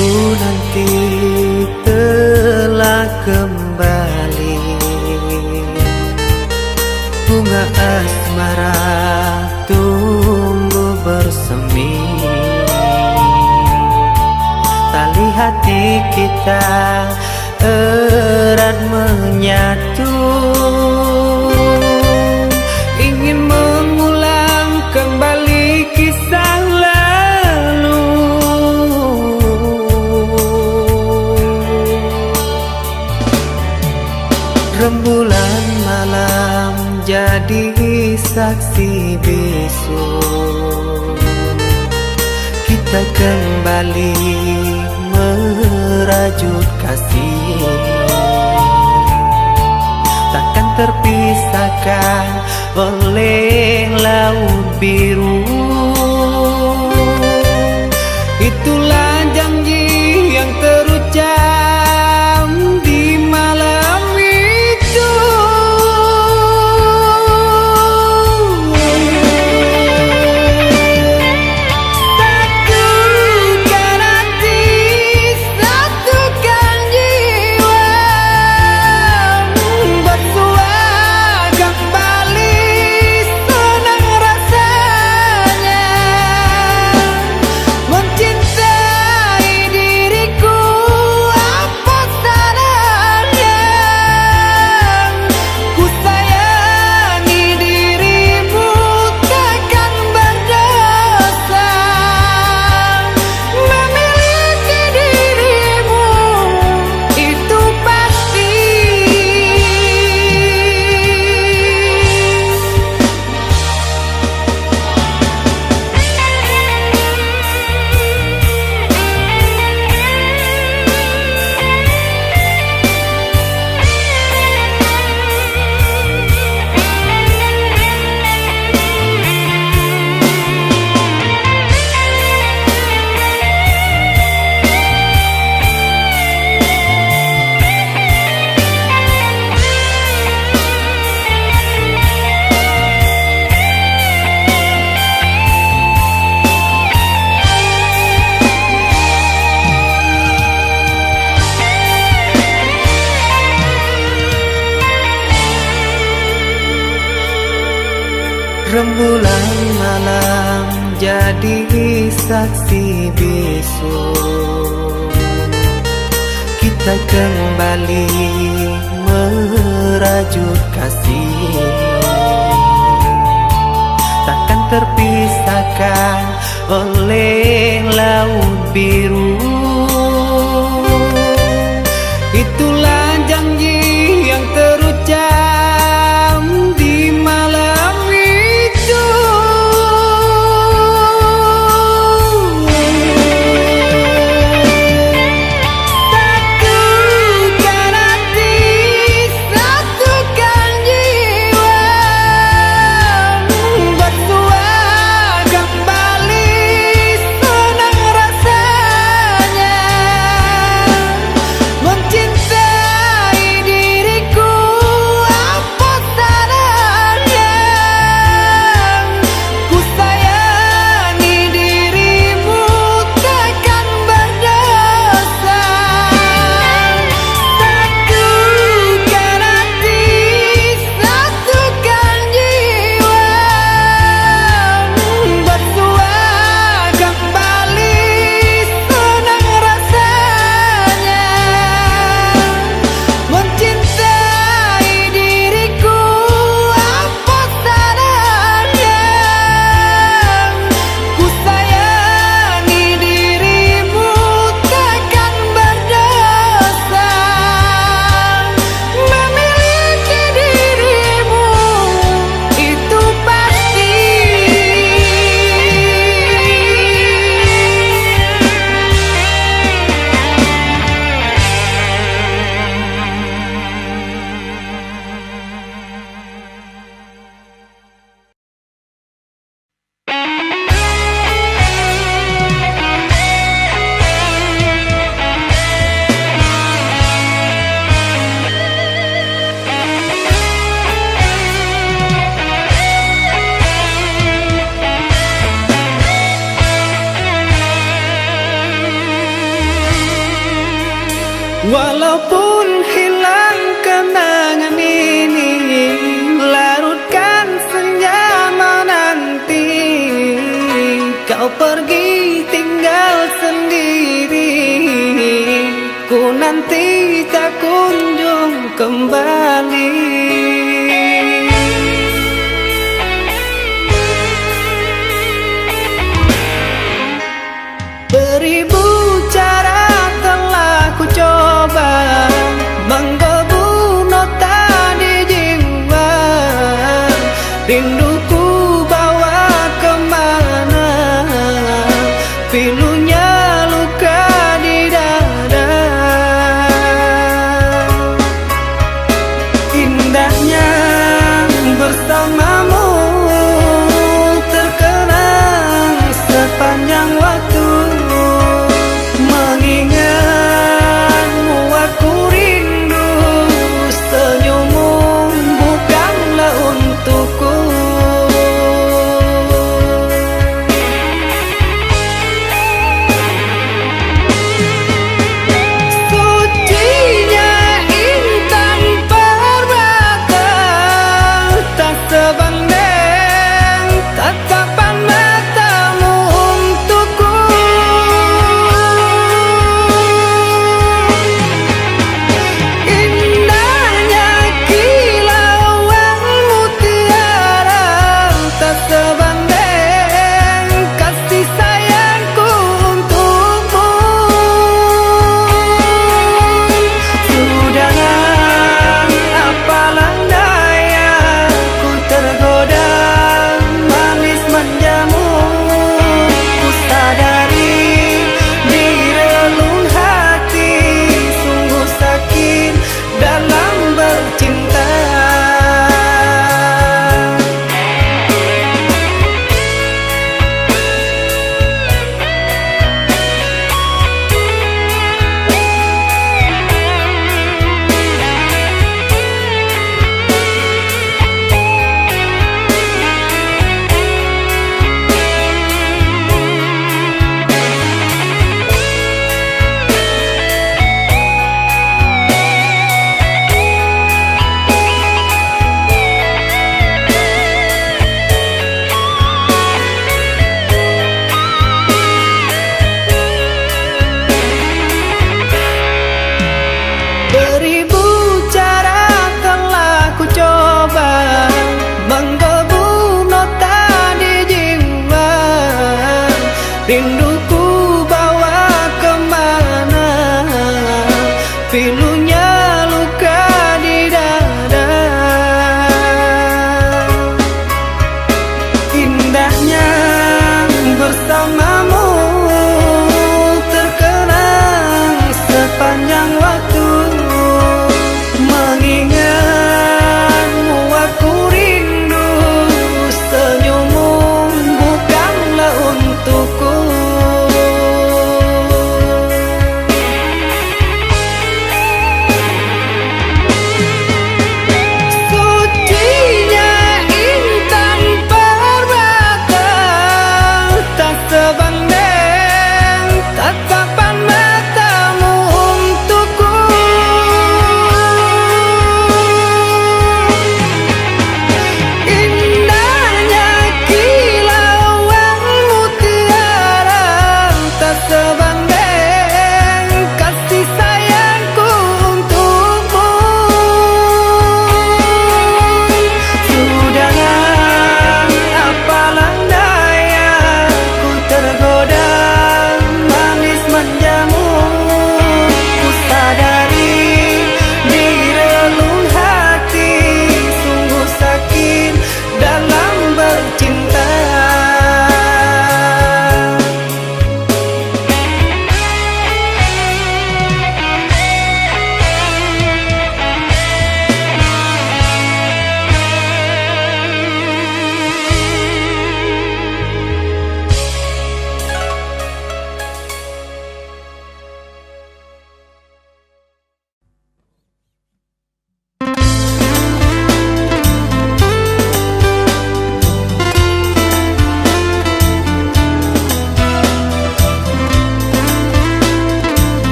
nanti telah kembali, bunga asmara tumbuh bersemi, tali hati kita erat menyatu, ingin mengulang kembali kisah lalu. Rembulan malam jadi saksi bisu, kita kembali merajut kasih, takkan terpisahkan oleh laut biru. Itulah janji yang terucap di malam itu. Satukan hati, satukan jiwa, bersua kembali, senang rasanya mencintai diriku. Apa salahnya ku sayangi dirimu, takkan berdosa memiliki dirimu, itu pasti. Rembulan malam jadi saksi bisu, kita kembali merajut kasih, takkan terpisahkan oleh laut biru. Itulah janji yang terucap di malam itu. Satukan hati, satukan jiwa, bersua kembali, senang rasanya Walaupun hilang kenangan ini, larutkan senja menanti. Kau pergi tinggal sendiri, ku nanti tak kunjung kembali. Beribu cara telah ku coba menggebu nota di jiwa. Rinduku bawa kemana, pilunya luka di dada. Indahnya bersamamu terkenang sepanjang waktu. Mengingatmu aku rindu, senyummu bukanlah untukku. Sucinya intan permata tak sebab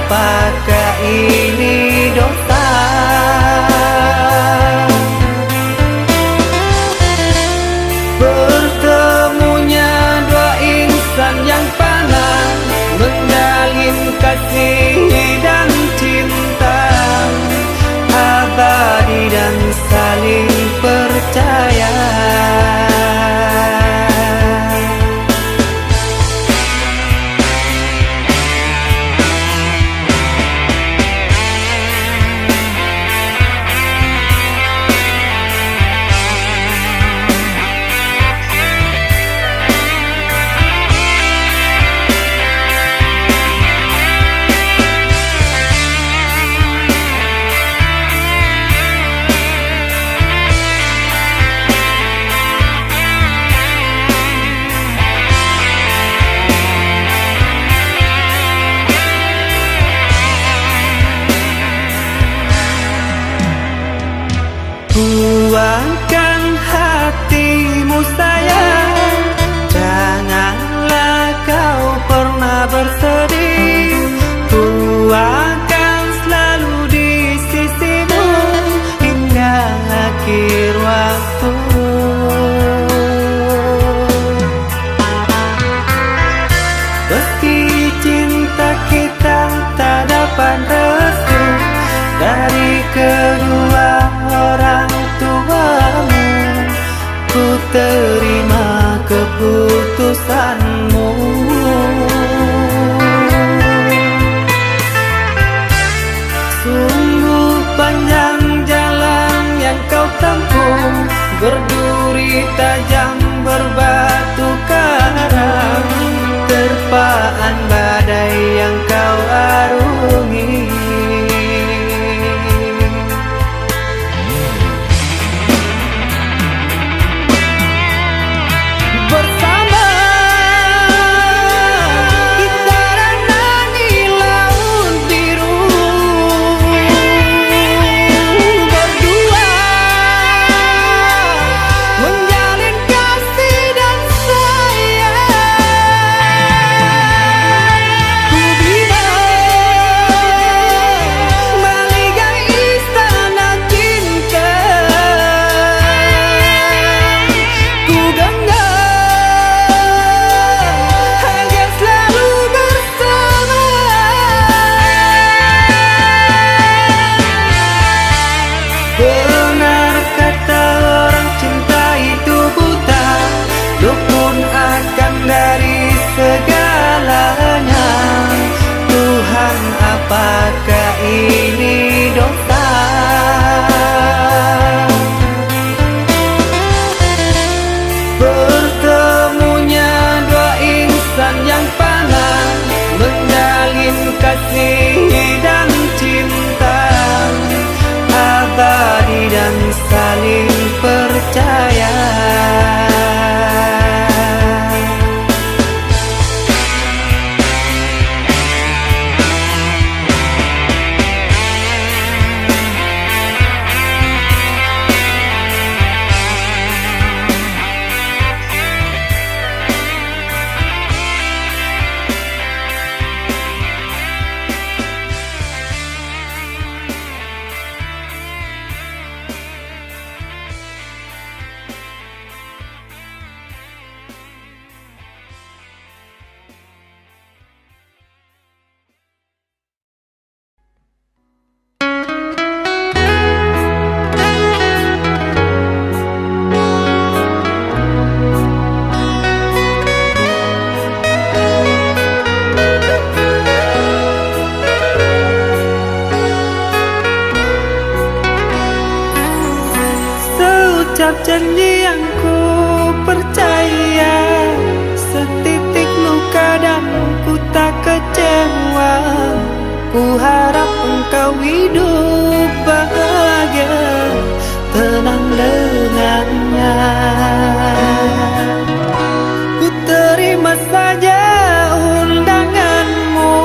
apakah ini dosa? Bertemunya dua insan yang panas, menjalin kasih dan cinta abadi dan saling percaya. Buangkan hatimu sayang, janganlah kau pernah bersedih. Ku akan selalu di sisimu hingga akhir waktu. Meski cinta kita tak dapat restu dari kedua orang tuamu, ku terima keputusanmu. Sungguh panjang jalan yang kau tempuh, berduri tajam berbatu karang, terpaan badai yang kau arungi. Benar kata orang, cinta itu buta, dukun akan dari segalanya. Tuhan, apakah ini dosa? Bertemunya dua insan yang panas, menjalin kasih dan cinta abadi dan saling percaya. Seucap janji yang ku percaya, setitik luka dan ku tak kecewa. Ku harap engkau hidup bahagia, tenang dengannya. Ku terima saja undanganmu,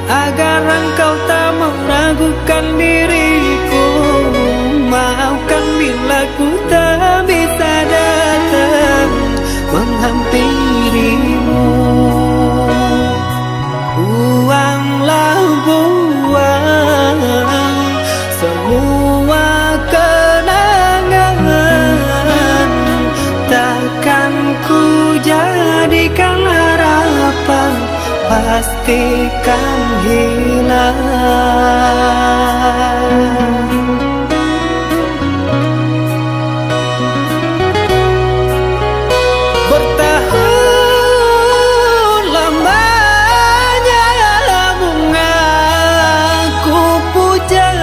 agar engkau tak meragukan diriku. Maafkan bila ku tak bisa datang menghampirimu. Buanglah jadikan harapan pastikan hilang. Bertahun lamanya bunga ku puja,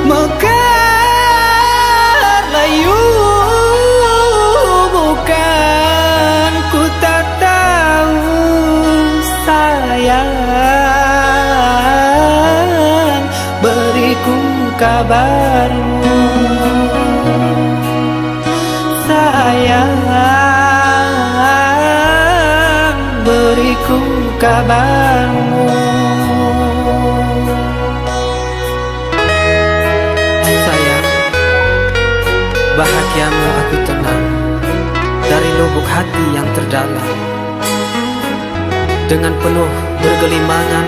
mekar layu bukan ku tak tahu sayang, beriku kabarmu sayang, beriku kabarmu. Sayang, bahagiamu aku tenang dari lubuk hati yang terdalam. Dengan penuh bergelimangan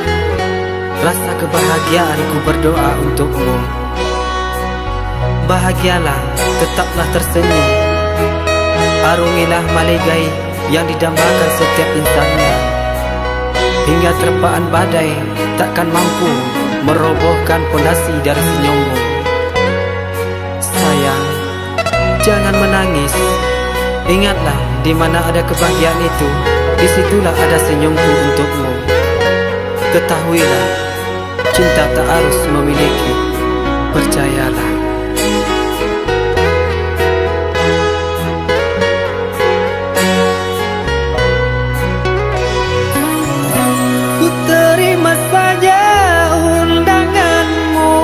rasa kebahagiaan ku berdoa untukmu. Bahagialah, tetaplah tersenyum, arungilah maligai yang didambakan setiap insannya, hingga terpaan badai takkan mampu merobohkan pondasi dari senyummu. Sayang, jangan menangis, ingatlah di mana ada kebahagiaan itu, disitulah ada senyumku untukmu. Ketahuilah, cinta tak harus memiliki, percayalah. Ku terima saja undanganmu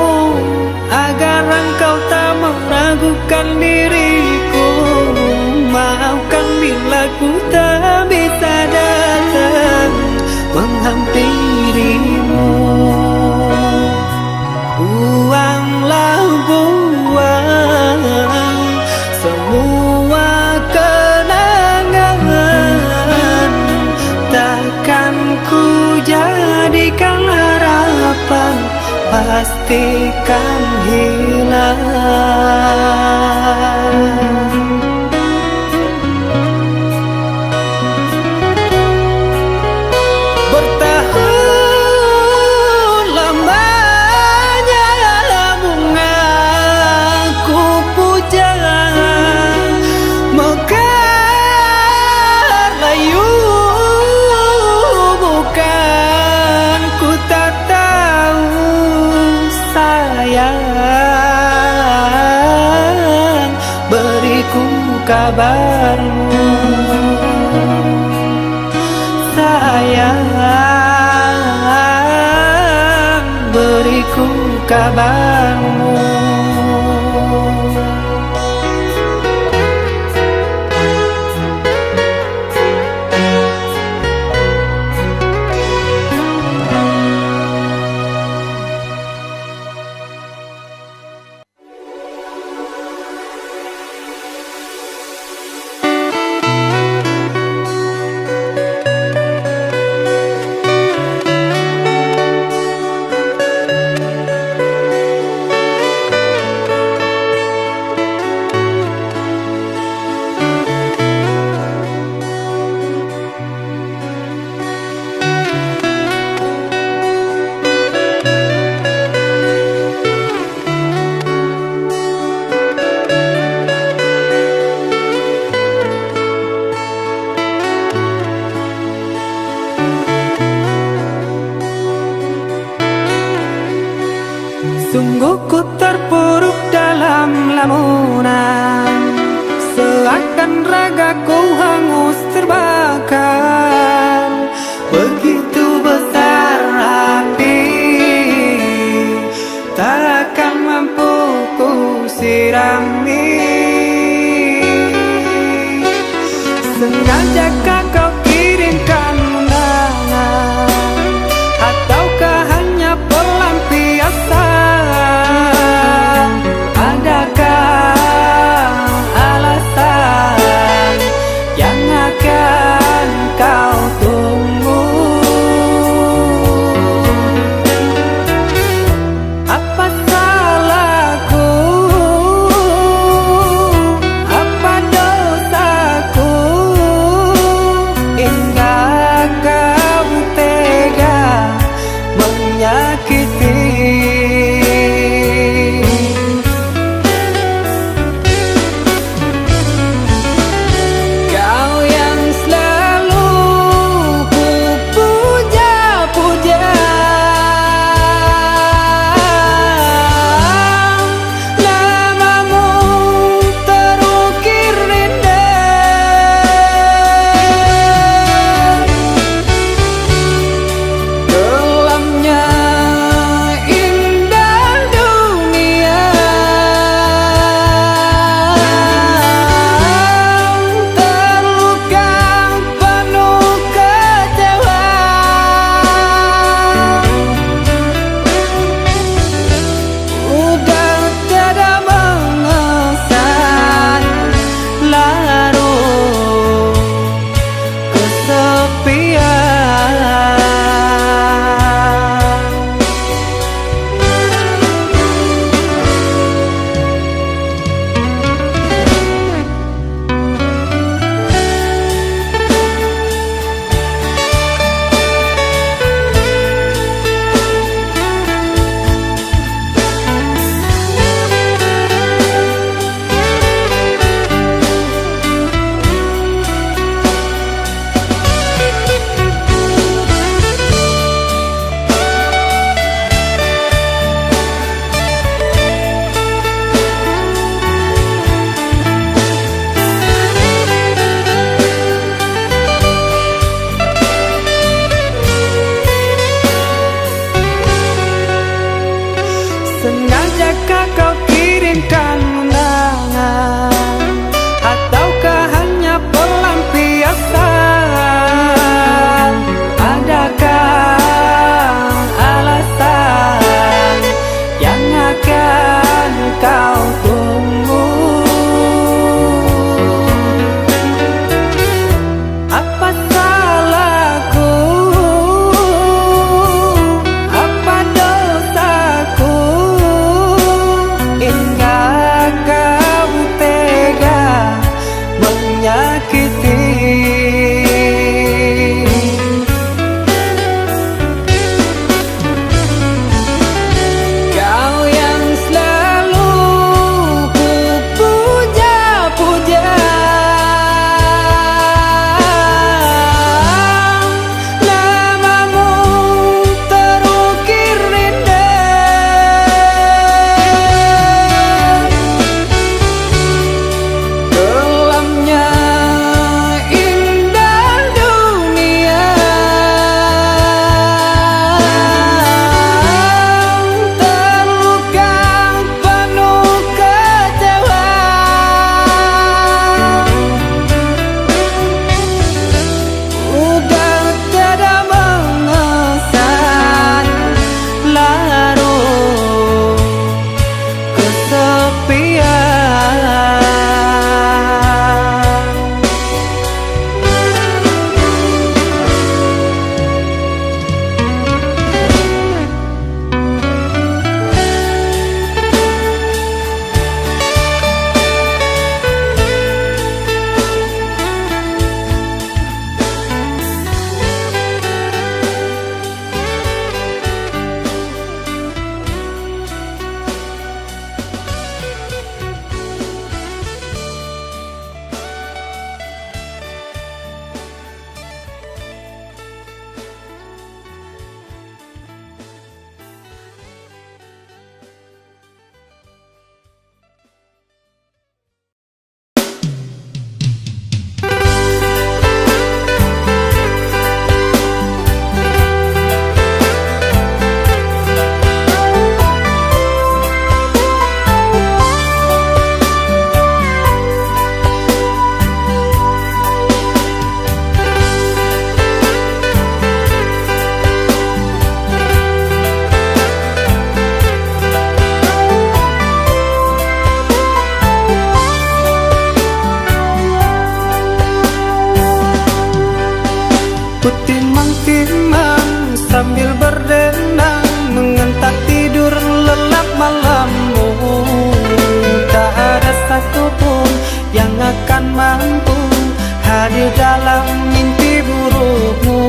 agar engkau tak meragukan diriku. Maafkan bila ku tak bisa datang menghampirimu. Buanglah buang semua kenangan, takkan ku jadikan harapan pastikan hilang. Kabarmu sayang, beriku kabarmu. Sungguh ku terpuruk dalam lamunan, seakan ragaku hangus terbakar. Begitu besar hati, takkan mampu ku sirami. Sengaja kau kirimkan undangan, ataukah hanya pelampiasan? sambil berdendang, mengentak tidur lelap malammu. Tak ada satupun yang akan mampu hadir dalam mimpi burukmu.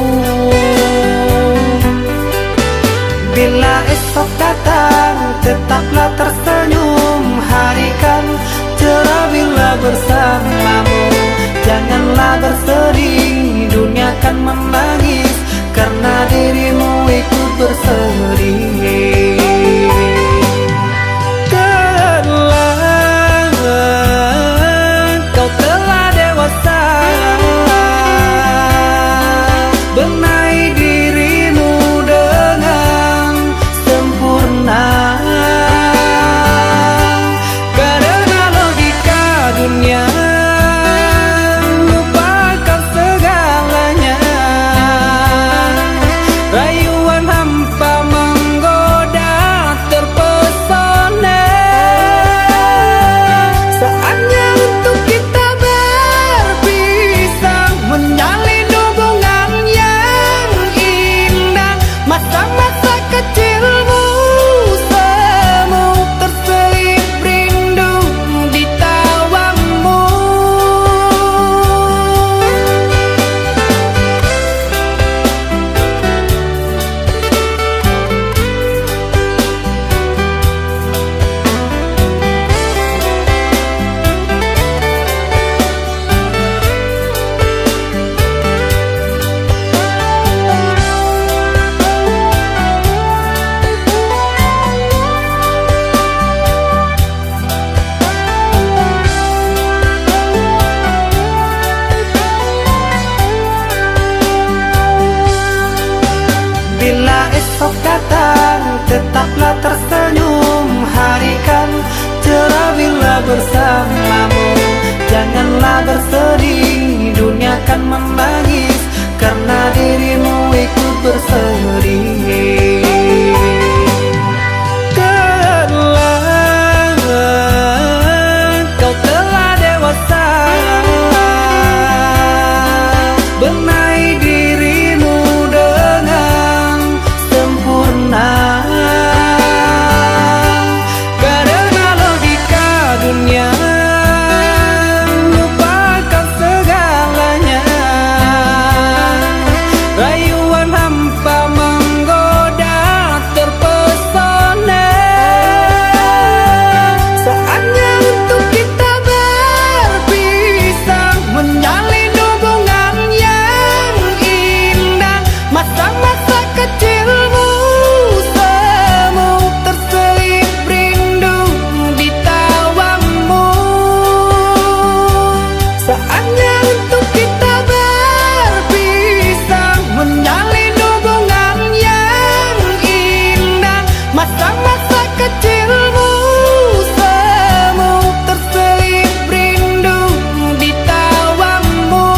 Bila esok datang, tetaplah tersenyum. Hari kan cerah bila bersamamu. Janganlah bersedih, dunia kan menangis karena dirimu ikut bersedih. Kau telah dewasa, benahi dirimu dengan sempurna. Karena logika dunia lupakan segalanya. Rayuan hampa menggoda terpesona. Saatnya untuk kita berpisah, menjalin hubungan yang indah. Masa-masa kecilmu semu terselip rindu di tawamu. Bila esok datang, tetaplah tersenyum. Hari kan cerah bila bersamamu. Janganlah bersedih, dunia kan menangis karena dirimu ikut bersedih. Kau telah dewasa, benahi dirimu dengan sempurna. Karena logika dunia lupakan segalanya. Rayuan hampa menggoda terpesona. Saatnya untuk kita berpisah, menjalin hubungan yang indah. Masa-masa kecilmu semu terselip rindu di tawamu. Saatnya untuk kita berpisah, menjalin hubungan yang indah. Masa-masa kecilmu semu terselip rindu di tawamu.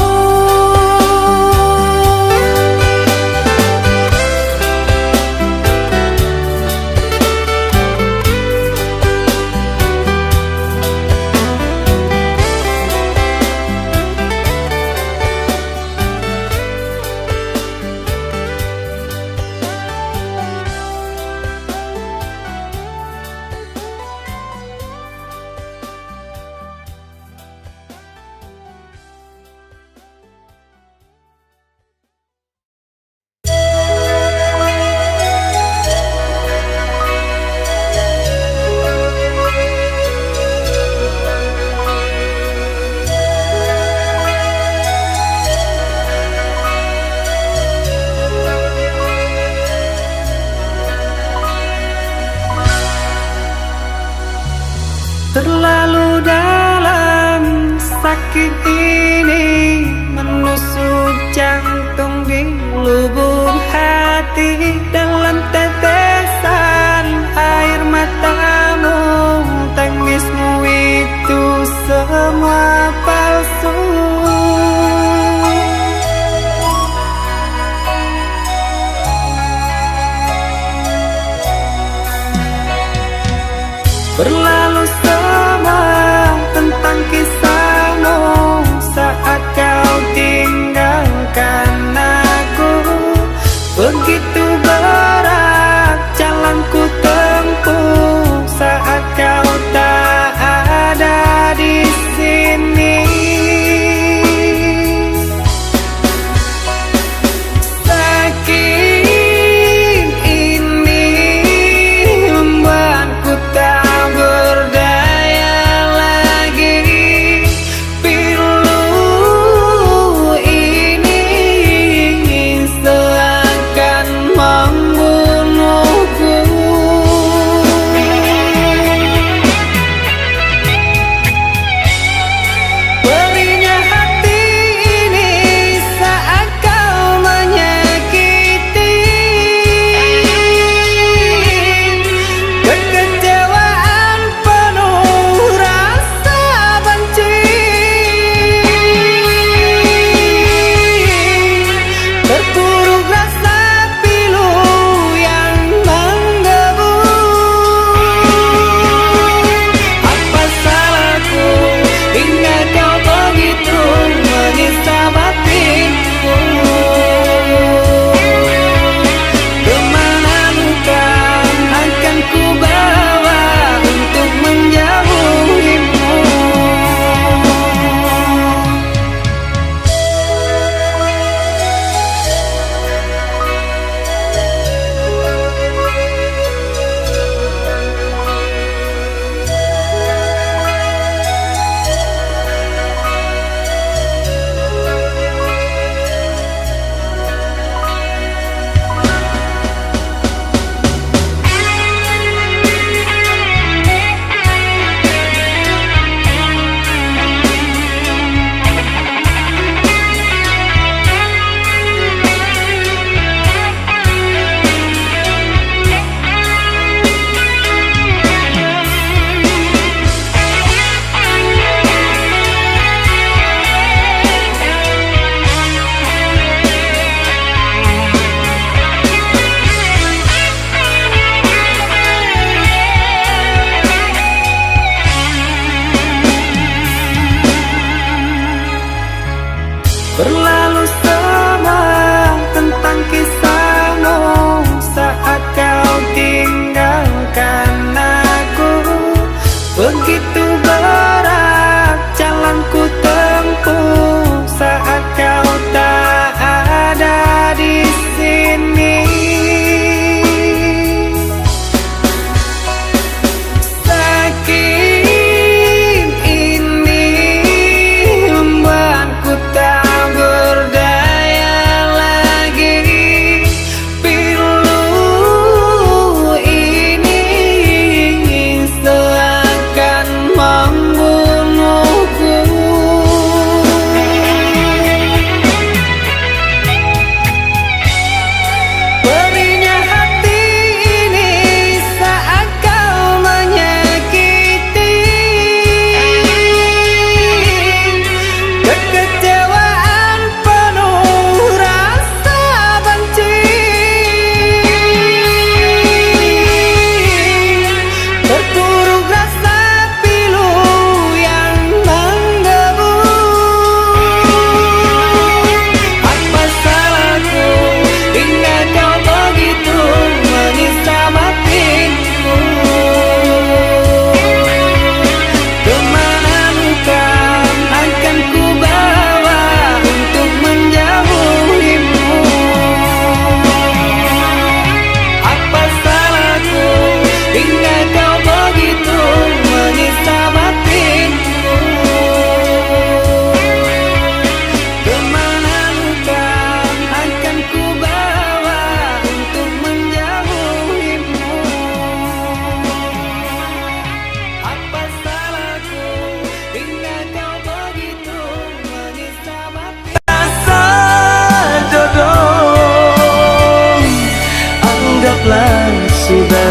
Terlalu dalam sakit ini menusuk jantung di lubuk hati. Dalam tetesan air matamu, tangismu itu semua palsu. Berlalu semua tentang kisahmu saat kau tinggalkan aku. Begitu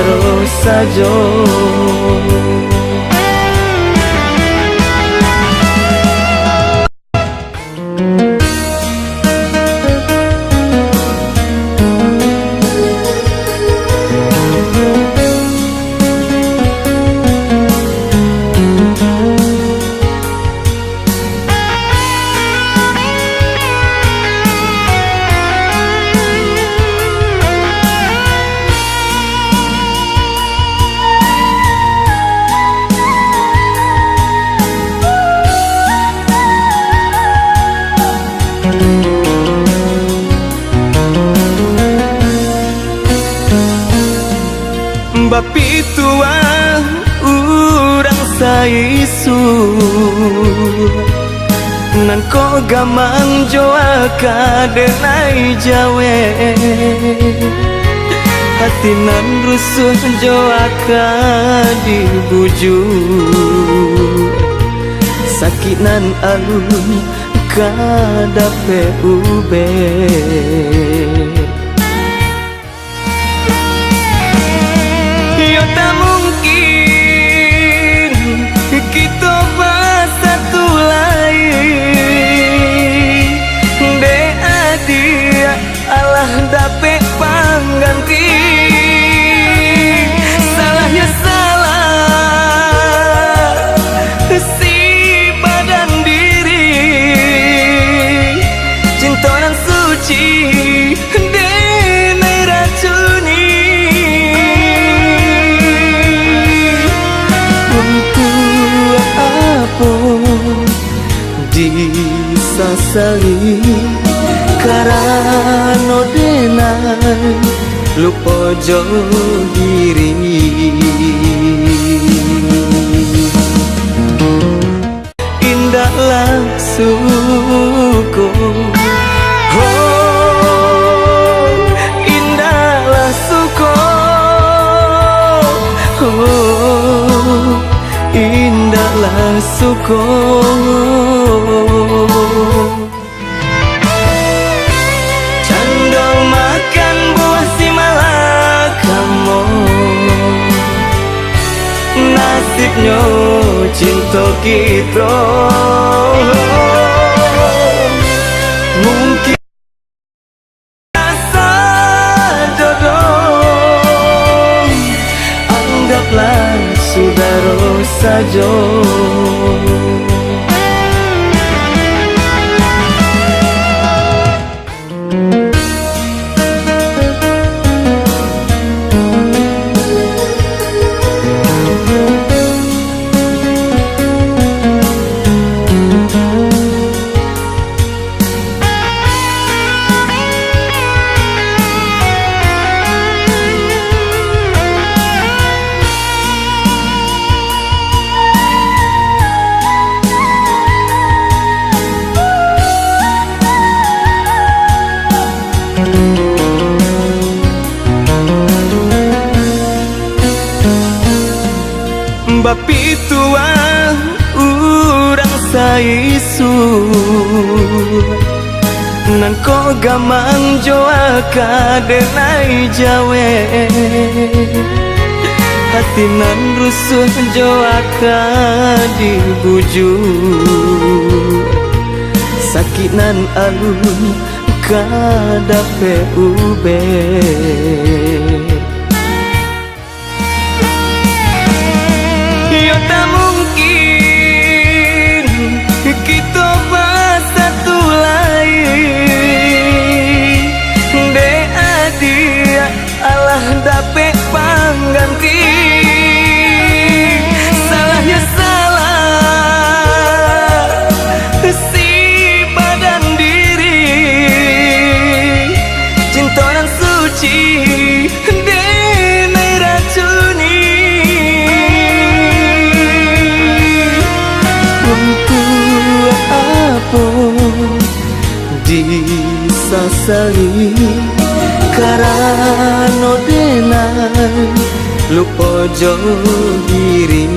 saudara saja. Bapi tua urang saisu nan ko gamang joa kadenai jawe hati nan rusuh joa ka dibuju sakit nan alun kadape ube. Tak mungkin kita bersatu lain de adia Allah dapat pengganti salahnya salah si badan diri cinta nan suci de racuni. Disasali karano denai lupa jo diri. Indahlah suku, oh indahlah suku, oh indahlah suku. Candol makan buah si malakamu, nasibnya cinta kita mungkin rasa jodoh, anggaplah saudara saja. Bapi tua urang saisu nan ko gamang joa kadenai jawe hati nan rusuh joa ka dibuju sakit nan alun kadape ube. Tak mungkin kita bersatu lain de adia Allah dapat pengganti salahnya salah si badan diri cinta nan suci de racuni. Disasali karano denai lupa jo diri.